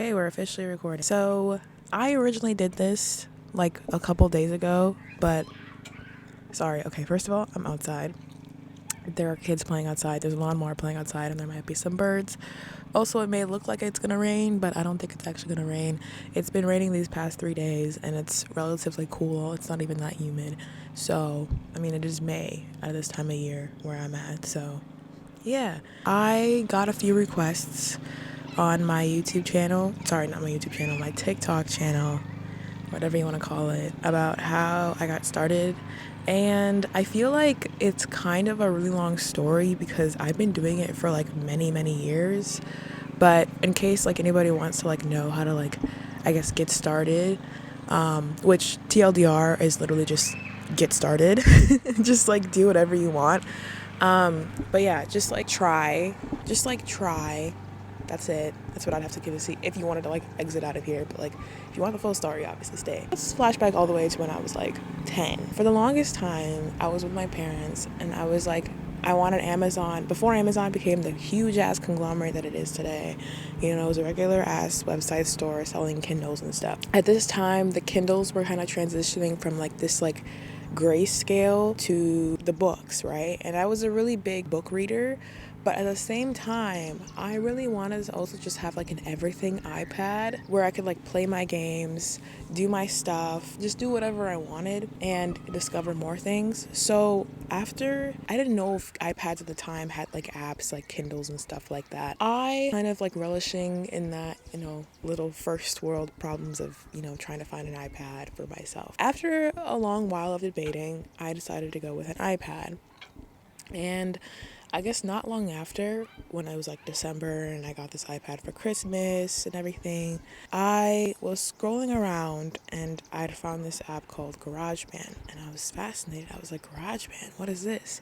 Okay, we're officially recording. So, I originally did this like a couple days ago, but sorry. Okay, first of all, I'm outside. There are kids playing outside. There's a lawnmower playing outside, and there might be some birds. Also, it may look like it's gonna rain, but I don't think it's actually gonna rain. It's been raining these past 3 days, and it's relatively cool. It's not even that humid. So, I mean, it is May at this time of year where I'm at. So, yeah. I got a few requests on my YouTube channel. Sorry, not my YouTube channel, my TikTok channel, whatever you want to call it, about how I got started. And I feel like it's kind of a really long story because I've been doing it for like many years. But in case like anybody wants to like know how to like, I guess, get started, which TLDR is literally just get started. Just like do whatever you want. But yeah, just like try. That's it. That's what I'd have to give a see if you wanted to like exit out of here. But like if you want the full story, obviously stay. Let's flashback all the way to when I was like 10. For the longest time, I was with my parents and I was like, I wanted Amazon. Before Amazon became the huge ass conglomerate that it is today, you know, it was a regular ass website store selling Kindles and stuff. At this time, the Kindles were kind of transitioning from like this like grayscale to the books, right? And I was a really big book reader, but at the same time, I really wanted to also just have like an everything iPad where I could like play my games, do my stuff, just do whatever I wanted and discover more things. So after, I didn't know if iPads at the time had like apps like Kindles and stuff like that. I kind of like relishing in that, you know, little first world problems of, you know, trying to find an iPad for myself. After a long while of debating, I decided to go with an iPad. And I guess not long after, when it was like December and I got this iPad for Christmas and everything, I was scrolling around and I'd found this app called GarageBand and I was fascinated. I was like, GarageBand, what is this?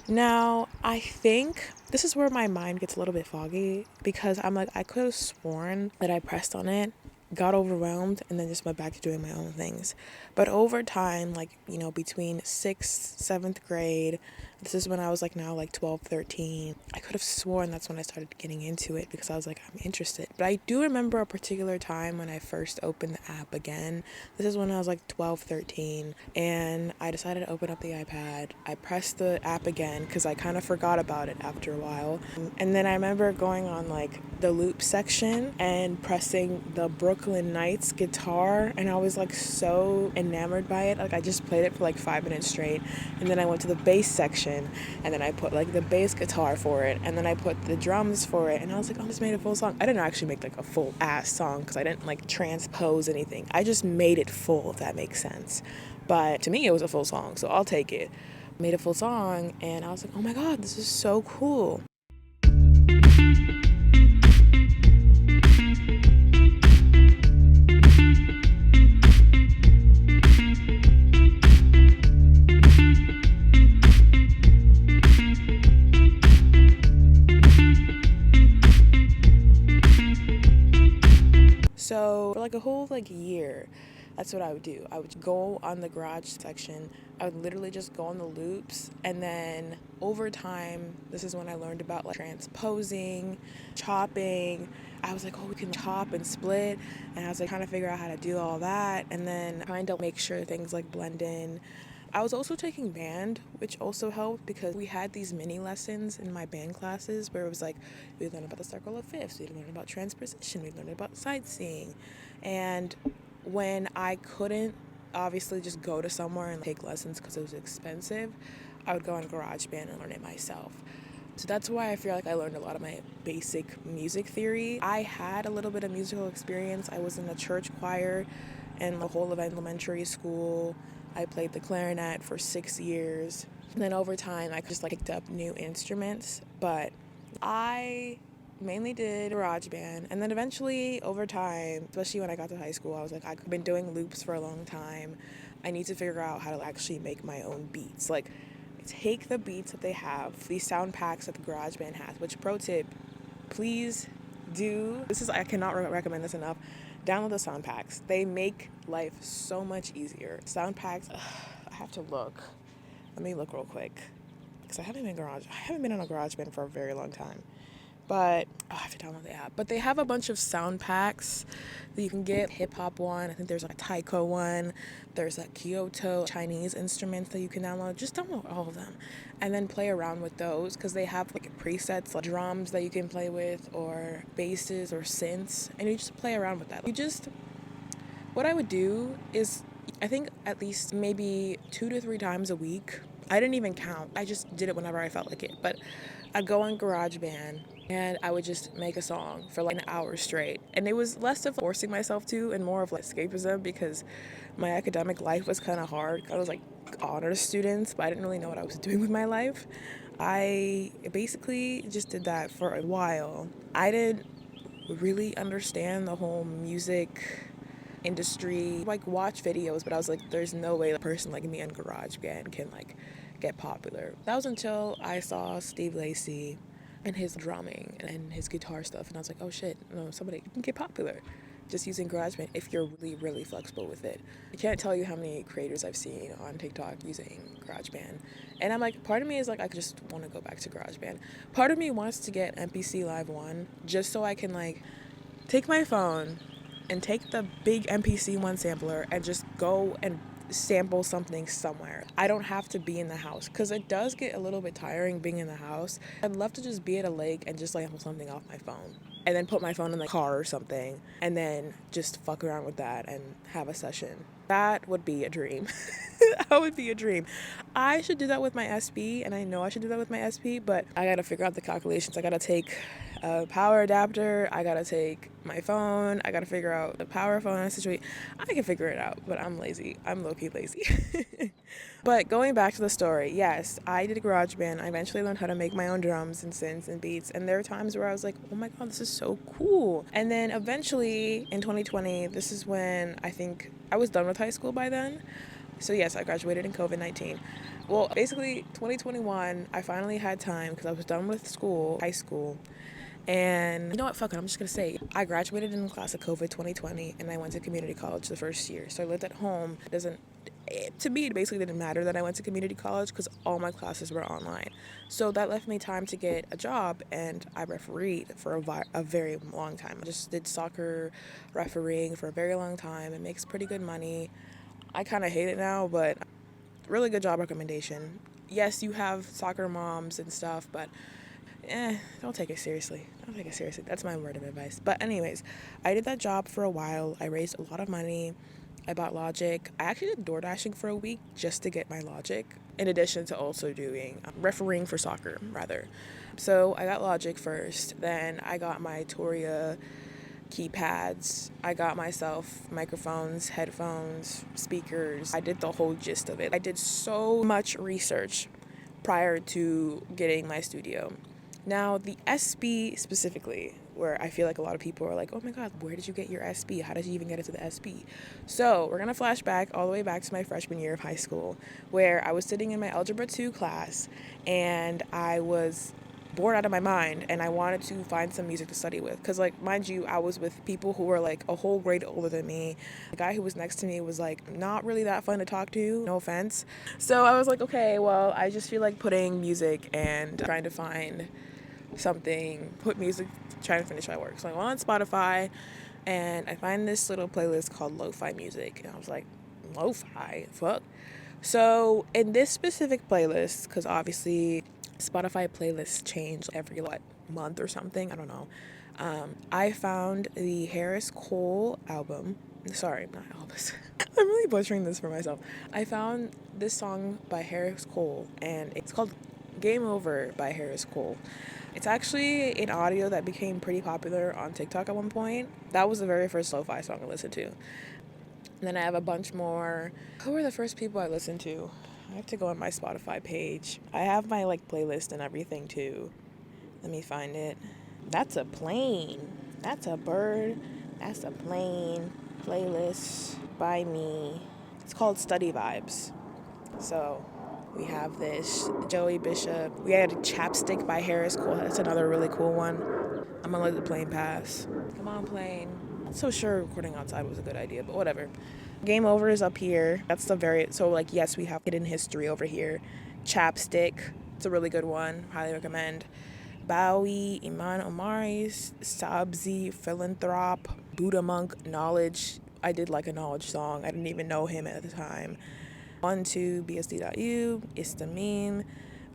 Now, I think this is where my mind gets a little bit foggy because I'm like, I could have sworn that I pressed on it, got overwhelmed, and then just went back to doing my own things. But over time, like, you know, between 6th, 7th grade, this is when I was like now like 12, 13. I could have sworn that's when I started getting into it because I was like, I'm interested. But I do remember a particular time when I first opened the app again. This is when I was like 12, 13. And I decided to open up the iPad. I pressed the app again because I kind of forgot about it after a while. And then I remember going on like the loop section and pressing the Brooklyn Nights guitar. And I was like so enamored by it. Like I just played it for like 5 minutes straight. And then I went to the bass section and then I put like the bass guitar for it and then I put the drums for it and I was like, oh, I just made a full song. I didn't actually make like a full ass song because I didn't like transpose anything. I just made it full, if that makes sense. But to me it was a full song, so I'll take it. Made a full song and I was like, oh my god, this is so cool. So for like a whole like year, that's what I would do. I would go on the garage section. I would literally just go on the loops. And then over time, this is when I learned about like transposing, chopping. I was like, oh, we can chop and split. And I was like trying to figure out how to do all that. And then trying to make sure things like blend in. I was also taking band, which also helped because we had these mini lessons in my band classes where it was like, we learned about the circle of fifths, we learned about transposition, we learned about sightseeing. And when I couldn't obviously just go to somewhere and take lessons because it was expensive, I would go on GarageBand and learn it myself. So that's why I feel like I learned a lot of my basic music theory. I had a little bit of musical experience. I was in the church choir and the whole of elementary school. I played the clarinet for 6 years. And then over time, I just like picked up new instruments. But I mainly did GarageBand. And then eventually, over time, especially when I got to high school, I was like, I've been doing loops for a long time. I need to figure out how to actually make my own beats. Like, take the beats that they have, these sound packs that the GarageBand has, which pro tip, please do. I cannot recommend this enough. Download the sound packs. They make life so much easier. Sound packs, I have to look. Let me look real quick. Because I haven't been on a GarageBand for a very long time. but I have to download the app. But they have a bunch of sound packs that you can get. Hip hop one, I think there's like a taiko one, there's a Kyoto Chinese instruments that you can download. Just download all of them and then play around with those, because they have like presets like drums that you can play with, or basses or synths, and you just play around with that. What I would do is, I think at least maybe 2 to 3 times a week. I didn't even count. I just did it whenever I felt like it. But I'd go on GarageBand and I would just make a song for like an hour straight. And it was less of forcing myself to and more of like escapism, because my academic life was kind of hard. I was like honors students, but I didn't really know what I was doing with my life. I basically just did that for a while. I didn't really understand the whole music industry, like watch videos, but I was like, there's no way a person like me on GarageBand can like get popular. That was until I saw Steve Lacy and his drumming and his guitar stuff, and I was like, oh shit, no, somebody can get popular just using GarageBand if you're really, really flexible with it. I can't tell you how many creators I've seen on TikTok using GarageBand, and I'm like, part of me is like, I just want to go back to GarageBand. Part of me wants to get MPC Live 1 just so I can like take my phone and take the big MPC 1 sampler and just go and sample something somewhere. I don't have to be in the house, because it does get a little bit tiring being in the house. I'd love to just be at a lake and just sample something off my phone, and then put my phone in the car or something, and then just fuck around with that and have a session. That would be a dream. That would be a dream. I should do that with my SP, and I know I should do that with my SP, but I gotta figure out the calculations. I gotta take a power adapter, I gotta take my phone, I gotta figure out the power phone situation. I can figure it out, but I'm lazy. I'm low-key lazy. But going back to the story, yes, I did GarageBand. I eventually learned how to make my own drums and synths and beats, and there were times where I was like, oh my god, this is so cool. And then eventually in 2020, this is when I think I was done with high school by then. So yes, I graduated in COVID-19. Well, basically 2021, I finally had time because I was done with school, high school. And you know what, fuck it, I'm just gonna say, I graduated in the class of COVID 2020, and I went to community college the first year. So I lived at home. To me, it basically didn't matter that I went to community college, because all my classes were online. So that left me time to get a job, and I refereed for a very long time. I just did soccer refereeing for a very long time. It makes pretty good money. I kind of hate it now, but really good job recommendation. Yes, you have soccer moms and stuff, but don't take it seriously. Don't take it seriously. That's my word of advice. But anyways, I did that job for a while. I raised a lot of money. I bought Logic. I actually did door dashing for a week just to get my Logic, in addition to also doing refereeing for soccer, rather. So I got Logic first. Then I got my Toria keypads. I got myself microphones, headphones, speakers. I did the whole gist of it. I did so much research prior to getting my studio. Now, the SP specifically, where I feel like a lot of people are like, oh my god, where did you get your SP? How did you even get into the SP? So we're going to flash back all the way back to my freshman year of high school, where I was sitting in my Algebra 2 class, and I was bored out of my mind, and I wanted to find some music to study with, because like, mind you, I was with people who were like a whole grade older than me. The guy who was next to me was like not really that fun to talk to, no offense. So I was like, okay, well, I just feel like putting music and trying to find something, put music, trying to finish my work. So I went on Spotify, and I find this little playlist called Lo-Fi Music, and I was like, Lo-Fi? Fuck. So in this specific playlist, because obviously Spotify playlists change every month or something, I don't know, I found the Harris Cole album. Sorry, not Elvis. I'm really butchering this for myself. I found this song by Harris Cole, and it's called Game Over by Harris Cole. It's actually an audio that became pretty popular on TikTok at one point. That was the very first lo-fi song I listened to. And then I have a bunch more. Who were the first people I listened to? I have to go on my Spotify page. I have my playlist and everything too. Let me find it. That's a plane. That's a bird. That's a plane. Playlist by me. It's called Study Vibes. So we have this Joey Bishop. We had a Chapstick by Harris Cole. That's another really cool one. I'm gonna let the plane pass. Come on, plane. Not so sure recording outside was a good idea, but whatever. Game Over is up here. That's yes, we have Hidden History over here. Chapstick. It's a really good one. Highly recommend. Bowie, Iman Omari, Sabzi, Philanthrop, Buddha Monk, Knowledge. I did like a Knowledge song. I didn't even know him at the time. On to BSD.U, Istamine.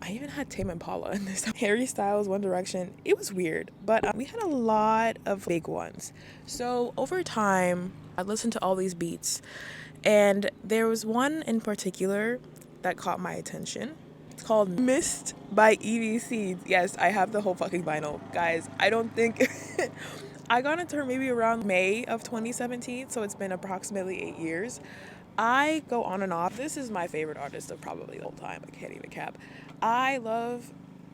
I even had Tame Impala in this. Harry Styles, One Direction. It was weird, but we had a lot of big ones. So over time, I listened to all these beats, and there was one in particular that caught my attention. It's called Mist by EDC. Yes, I have the whole fucking vinyl. Guys, I don't think... I got into her maybe around May of 2017, so it's been approximately 8 years. I go on and off. This is my favorite artist of probably the whole time. I can't even cap. I love...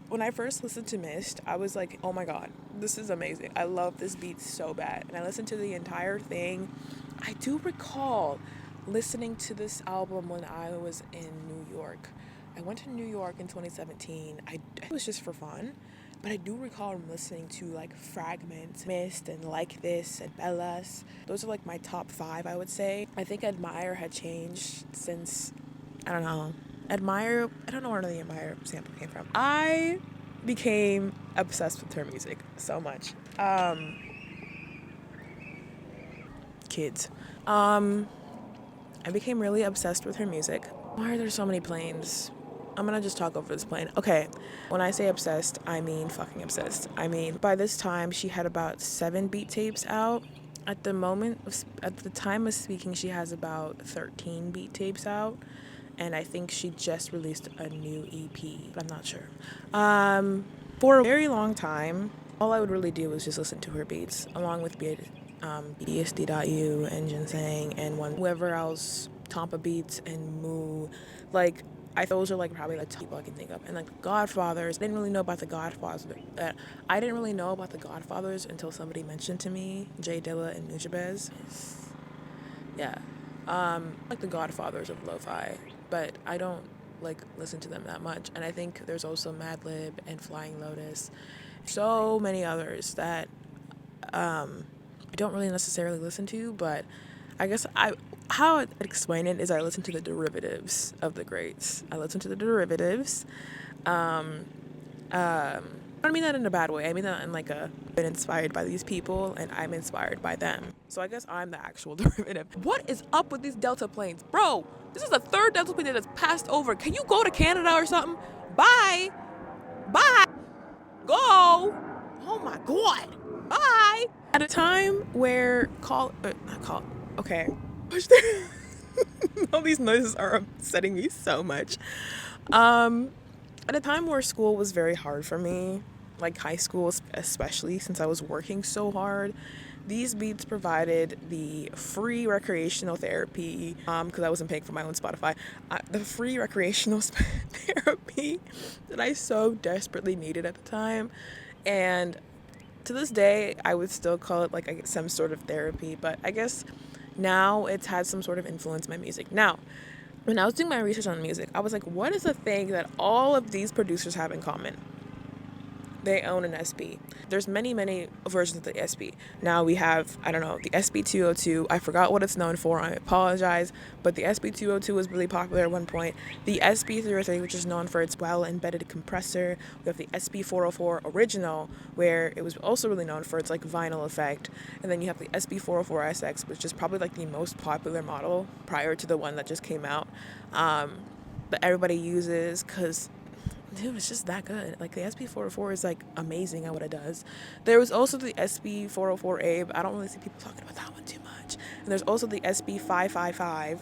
When I first listened to Mist, I was like, oh my god, this is amazing. I love this beat so bad. And I listened to the entire thing. I do recall listening to this album when I was in New York. I went to New York in 2017. It was just for fun. But I do recall listening to like Fragments, Mist, and Like This, and Bellas. Those are like my top 5, I would say. I think Admire had changed since, I don't know. Admire, I don't know where the Admire sample came from. I became obsessed with her music so much. Kids. I became really obsessed with her music. Why are there so many planes? I'm gonna just talk over this plane. Okay, when I say obsessed, I mean fucking obsessed. I mean, by this time, she had about 7 beat tapes out. At the time of speaking, she has about 13 beat tapes out. And I think she just released a new EP, but I'm not sure. For a very long time, all I would really do was just listen to her beats, along with BSD.U and Ginseng and whoever else, Tampa Beats and Moo. Like, those are like probably the top people I can think of. And like the Godfathers, I didn't really know about the Godfathers. I didn't really know about the Godfathers until somebody mentioned to me Jay Dilla and Nujabes. Yeah, like the Godfathers of lo-fi, but I don't like listen to them that much. And I think there's also Madlib and Flying Lotus, so many others that I don't really necessarily listen to, but I guess how I'd explain it is I listen to the derivatives of the greats. I listen to the derivatives. I don't mean that in a bad way. I mean that in like been inspired by these people and I'm inspired by them. So I guess I'm the actual derivative. What is up with these Delta planes? Bro, this is the 3rd Delta plane that has passed over. Can you go to Canada or something? Bye. Bye. Go. Oh my God. Bye. At a time where okay. All these noises are upsetting me so much. At a time where school was very hard for me, like high school especially, since I was working so hard, these beats provided the free recreational therapy, because I wasn't paying for my own Spotify, the free recreational therapy that I so desperately needed at the time. And to this day, I would still call it like some sort of therapy, but I guess now it's had some sort of influence in my music. Now, when I was doing my research on music, I was like, what is the thing that all of these producers have in common? They own an SP. There's many, many versions of the SP. Now we have, I don't know, the SP202. I forgot what it's known for. I apologize. But the SP202 was really popular at one point. The SP303, which is known for its well-embedded compressor. We have the SP404 original, where it was also really known for its like vinyl effect. And then you have the SP404SX, which is probably like the most popular model prior to the one that just came out, that everybody uses because dude, it's just that good. Like, the SP404 is, like, amazing at what it does. There was also the SP404A, but I don't really see people talking about that one too much. And there's also the SP555,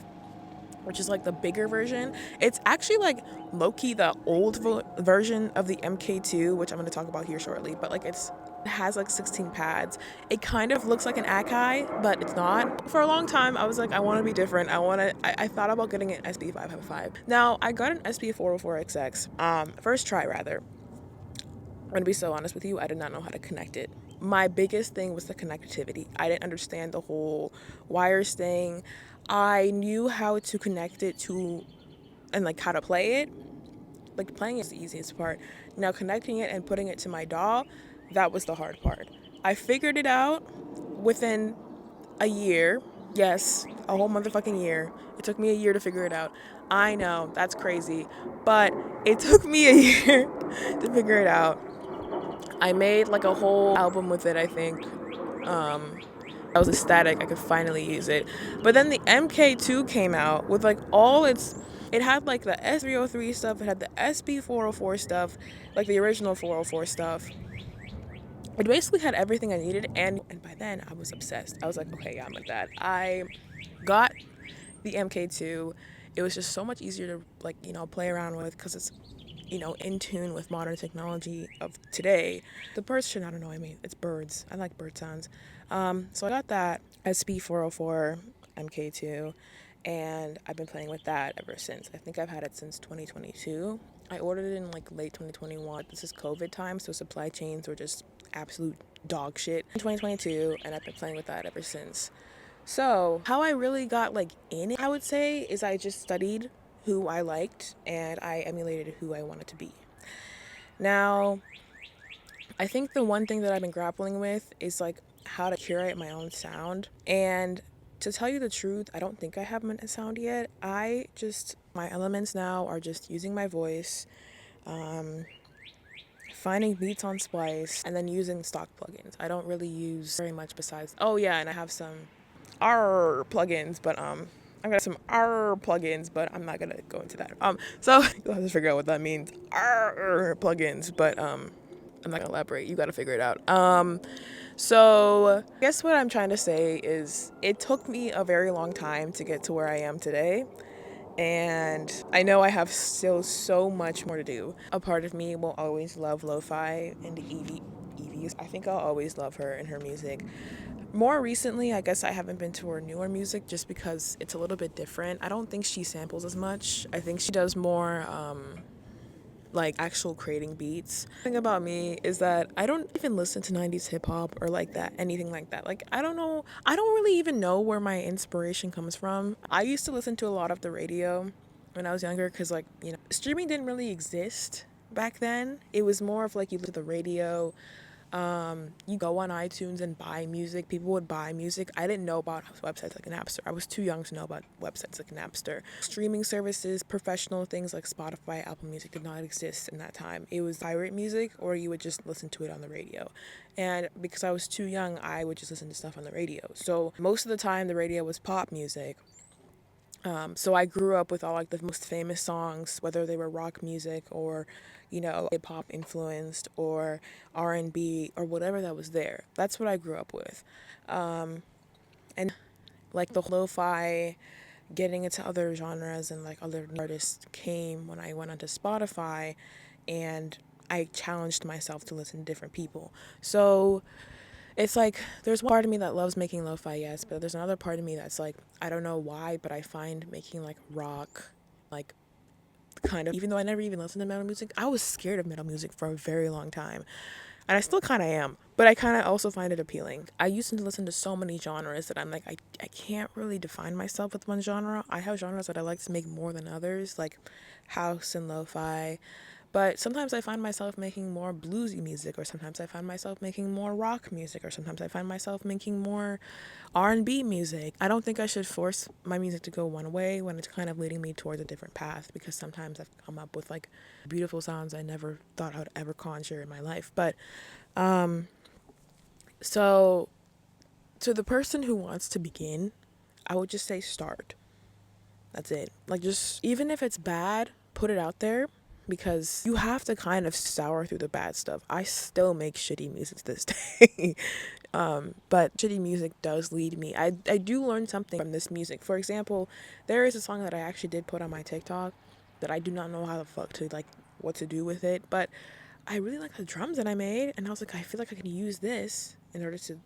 which is, like, the bigger version. It's actually, like, low-key the old version of the MK2, which I'm going to talk about here shortly. But, like, it has, like, 16 pads. It kind of looks like an Akai, but it's not. For a long time, I was like, I want to be different. I thought about getting an SP555. Now, I got an SP404XX, first try, rather. I'm going to be so honest with you, I did not know how to connect it. My biggest thing was the connectivity. I didn't understand the whole wires thing. I knew how to connect it to, and, like, how to play it. Like, playing is the easiest part. Now, connecting it and putting it to my DAW, that was the hard part. I figured it out within a year. Yes, a whole motherfucking year. It took me a year to figure it out. I know, that's crazy. But it took me a year to figure it out. I made like a whole album with it, I think. I was ecstatic I could finally use it. But then the MK2 came out with like all its, it had like the S303 stuff, it had the SB404 stuff, like the original 404 stuff. It basically had everything I needed, and by then I was obsessed. I was like, okay, yeah, I'm like that. I got the MK2. It was just so much easier to like, play around with because it's, in tune with modern technology of today. The birds should not annoy me. It's birds. I like bird sounds. So I got that SB404 MK2, and I've been playing with that ever since. I think I've had it since 2022. I ordered it in like late 2021. This is COVID time, so supply chains were just absolute dog shit in 2022, and I've been playing with that ever since. So, how I really got like in it, I would say, is I just studied who I liked and I emulated who I wanted to be. Now, I think the one thing that I've been grappling with is like how to curate my own sound. And to tell you the truth, I don't think I have a sound yet. My elements now are just using my voice, finding beats on Splice, and then using stock plugins. I don't really use very much besides, oh yeah, and I have some R plugins, but I've got some R plugins, but I'm not gonna go into that. So you'll have to figure out what that means. R plugins, but I'm not gonna elaborate. You gotta figure it out. So I guess what I'm trying to say is it took me a very long time to get to where I am today. And I know I have still so much more to do. A part of me will always love lo-fi and Evie. I think I'll always love her and her music. More recently, I guess I haven't been to her newer music just because it's a little bit different. I don't think she samples as much. I think she does more like actual creating beats. The thing about me is that I don't even listen to 90s hip hop or like that, anything like that. Like, I don't know, I don't really even know where my inspiration comes from. I used to listen to a lot of the radio when I was younger because, like, streaming didn't really exist back then. It was more of like you listen to the radio. You go on iTunes and buy music. People would buy music. I didn't know about websites like Napster. I was too young to know about websites like Napster. Streaming services, professional things like Spotify, Apple Music did not exist in that time. It was pirate music, or you would just listen to it on the radio. And because I was too young, I would just listen to stuff on the radio. So most of the time, the radio was pop music. So I grew up with all like the most famous songs, whether they were rock music or, hip hop influenced or R&B or whatever that was there. That's what I grew up with. And like the lo-fi, getting into other genres and like other artists came when I went onto Spotify, and I challenged myself to listen to different people. So it's like there's one part of me that loves making lo-fi, yes, but there's another part of me that's like, I don't know why, but I find making like rock, like, kind of, even though I never even listened to metal music, I was scared of metal music for a very long time, and I still kind of am, but I kind of also find it appealing. I used to listen to so many genres that I'm like, I can't really define myself with one genre. I have genres that I like to make more than others, like house and lo-fi. But sometimes I find myself making more bluesy music, or sometimes I find myself making more rock music, or sometimes I find myself making more R&B music. I don't think I should force my music to go one way when it's kind of leading me towards a different path, because sometimes I've come up with like beautiful sounds I never thought I would ever conjure in my life. But so to the person who wants to begin, I would just say start. That's it. Like, just, even if it's bad, put it out there, because you have to kind of sour through the bad stuff. I still make shitty music to this day. But shitty music does lead me. I do learn something from this music. For example, there is a song that I actually did put on my TikTok that I do not know how the fuck to, like, what to do with it, but I really like the drums that I made, and I was like, I feel like I can use this in order to,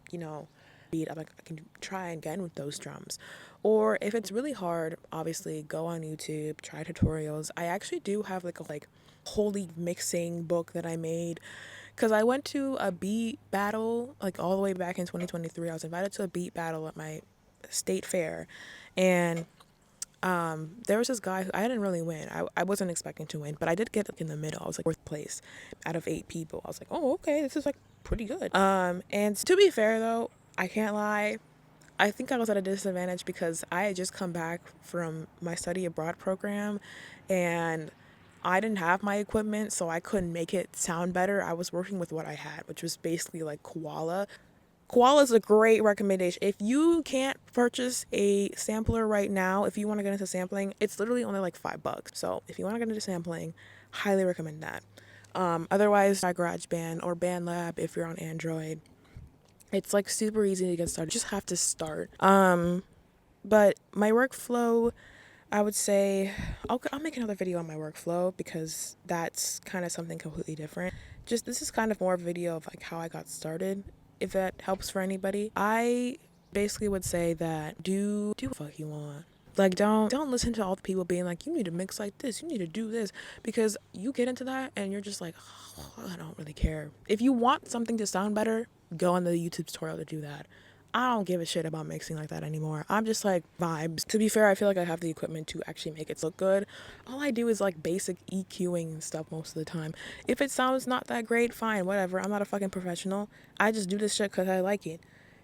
beat. I'm like, I can try again with those drums. Or if it's really hard, obviously go on YouTube, try tutorials. I actually do have like a holy mixing book that I made, because I went to a beat battle like all the way back in 2023. I was invited to a beat battle at my state fair, and there was this guy who I didn't really win. I wasn't expecting to win, but I did get like in the middle. I was like fourth place out of 8 people. I was like, oh, okay, this is like pretty good. And to be fair though, I can't lie, I think I was at a disadvantage because I had just come back from my study abroad program, and I didn't have my equipment, so I couldn't make it sound better. I was working with what I had, which was basically like Koala. Koala is a great recommendation. If you can't purchase a sampler right now, if you want to get into sampling, it's literally only like $5. So if you want to get into sampling, highly recommend that. Otherwise, try GarageBand or BandLab if you're on Android. It's like super easy to get started. You just have to start. But my workflow, I would say, I'll make another video on my workflow because that's kind of something completely different. Just this is kind of more of a video of like how I got started, if that helps for anybody. I basically would say that do what the fuck you want. Like don't listen to all the people being like, you need to mix like this, you need to do this, because you get into that and you're just like, oh, I don't really care. If you want something to sound better, go on the YouTube tutorial to do that. I don't give a shit about mixing like that anymore. I'm just like vibes. To be fair, I feel like I have the equipment to actually make it look good. All I do is like basic EQing and stuff most of the time. If it sounds not that great, fine, whatever. I'm not a fucking professional. I just do this shit because I like it.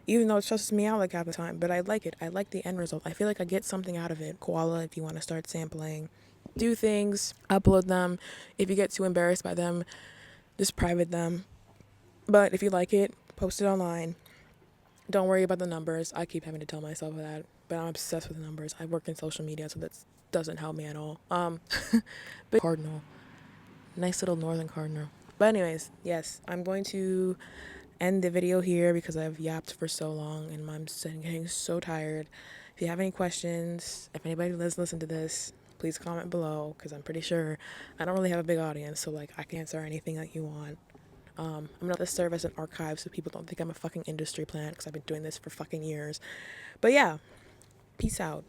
Even though it stresses me out like half the time, but I like it. I like the end result. I feel like I get something out of it. Koala, if you want to start sampling, do things, upload them. If you get too embarrassed by them, just private them. But if you like it, post it online. Don't worry about the numbers. I keep having to tell myself that, but I'm obsessed with the numbers. I work in social media, so that doesn't help me at all. But cardinal, nice little northern cardinal. But anyways, yes, I'm going to end the video here because I've yapped for so long and I'm getting so tired. If you have any questions, if anybody does listen to this, please comment below because I'm pretty sure I don't really have a big audience, so like I can answer anything that you want. I'm gonna let this serve as an archive so people don't think I'm a fucking industry plant because I've been doing this for fucking years. But yeah, peace out.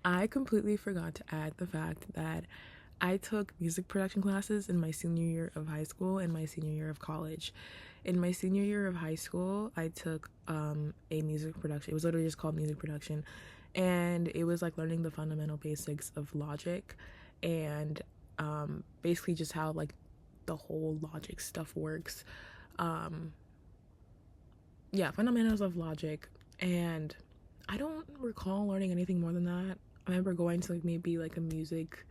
I completely forgot to add the fact that I took music production classes in my senior year of high school and my senior year of college. In my senior year of high school, I took a music production. It was literally just called music production. And it was like learning the fundamental basics of Logic and basically just how like the whole Logic stuff works. Fundamentals of Logic. And I don't recall learning anything more than that. I remember going to like maybe like a music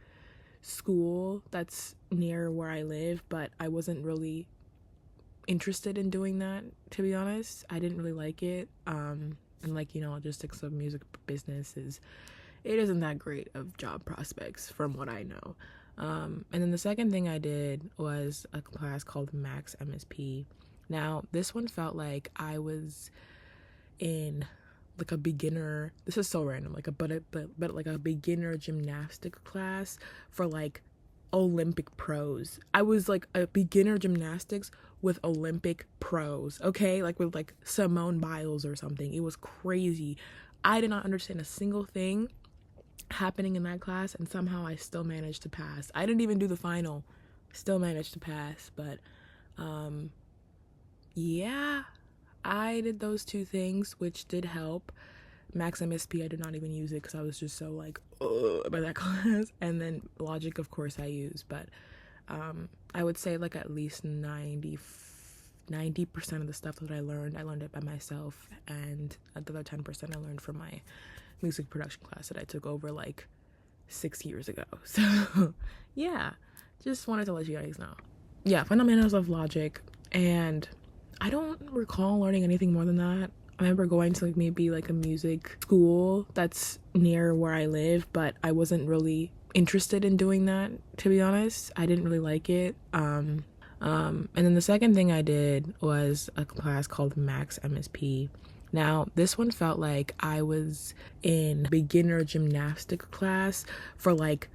school that's near where I live, but I wasn't really interested in doing that, to be honest. I didn't really like it. And like, you know, logistics of music business it isn't that great of job prospects from what I know. And then the second thing I did was a class called MAXMSP. Now, this one felt like I was in like a beginner, this is so random, like like a beginner gymnastic class for like Olympic pros. I was like a beginner gymnastics with Olympic pros, okay? Like with like Simone Biles or something. It was crazy. I did not understand a single thing happening in that class, and somehow I still managed to pass. I didn't even do the final, still managed to pass. But yeah, I did those two things, which did help. MAXMSP, I did not even use it because I was just so like by that class. And then Logic, of course, I use, but I would say like at least 90% of the stuff that I learned it by myself, and the other 10% I learned from my music production class that I took over like 6 years ago. So yeah, just wanted to let you guys know. Yeah, fundamentals of Logic. And I don't recall learning anything more than that. I remember going to like maybe like a music school that's near where I live, but I wasn't really interested in doing that, to be honest. I didn't really like it. And then the second thing I did was a class called MAXMSP. Now, this one felt like I was in beginner gymnastic class for like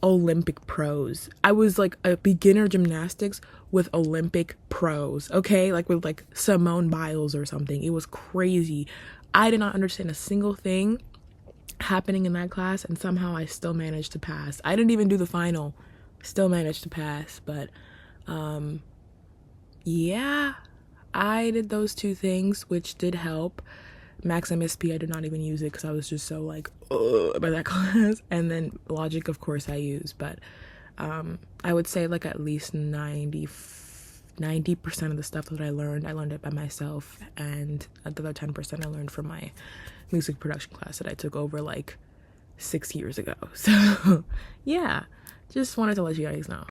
Olympic pros. I was like a beginner gymnastics with Olympic pros, okay? Like with like Simone Biles or something. It was crazy. I did not understand a single thing happening in that class, and somehow I still managed to pass. I didn't even do the final, still managed to pass. But yeah, I did those two things, which did help. MAXMSP, I did not even use it because I was just so like by that class. And then Logic, of course, I use, but I would say like at least 90% of the stuff that I learned it by myself, and the other 10% I learned from my music production class that I took over like 6 years ago. So yeah, just wanted to let you guys know.